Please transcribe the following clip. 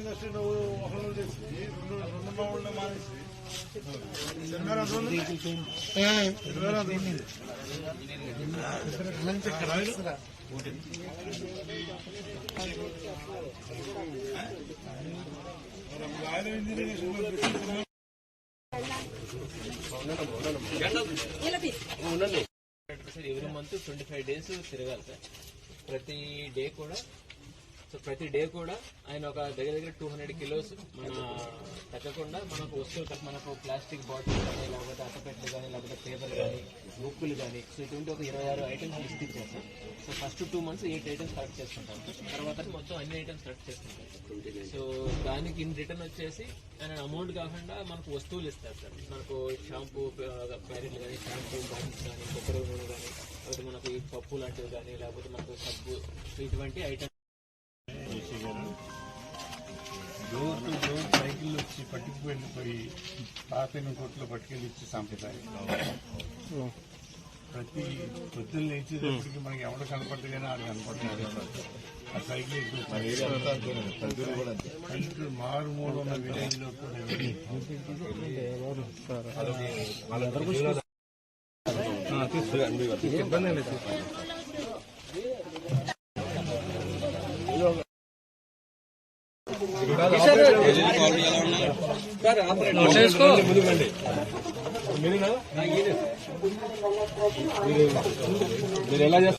Industry నువ్వు ఒకళ్ళు చేసి రెండు మామూలు మానేసి ఎవ్రీ మంత్ 25 days తిరగాలి సార్. ప్రతి డే కూడా ఆయన ఒక దగ్గర 200 kilos మన తగ్గకుండా మనకు వస్తువులు, మనకు ప్లాస్టిక్ బాటిల్ కానీ, లేకపోతే అట్టపెట్టలు కానీ, లేకపోతే పేపర్ కానీ, బుక్కులు కానీ, సో ఇటువంటి ఒక 26 items లిస్ట్ ఇచ్చారు sir. So first 2 months 8 items collect చేసుకుంటాం. తర్వాత మొత్తం అన్ని ఐటమ్స్ కలెక్ట్ చేసుకుంటాం. సో దానికి ఇన్ రిటర్న్ వచ్చేసి ఆయన అమౌంట్ కాకుండా మనకు వస్తువులు ఇస్తారు సార్. మనకు షాంపూ ప్యాకెట్లు కానీ, షాంపూ బాటిల్స్ కానీ, కొబ్బరి నూనె కానీ, లేకపోతే మనకు ఈ పప్పు లాంటివి కానీ, లేకపోతే మనకు సబ్బు, ఇటువంటి items. Door to door cycle వచ్చి పట్టుకు వెళ్ళిపోయి పాతైన కొట్లో పట్టుకెళ్ళి ఇచ్చే సాంప్రదాయం. ప్రతి పొద్దున్న లేచేటప్పటికి మనకి ఎవరు కనపడదు కానీ ఆడు కనపడుతున్నారు. ఆ సైకిల్ పల్లెటూరు మారుమూల ఉన్న విలేజ్ లో కూడా ఇబ్బంది లేదు. మీరు ఎలా చేస్తారు?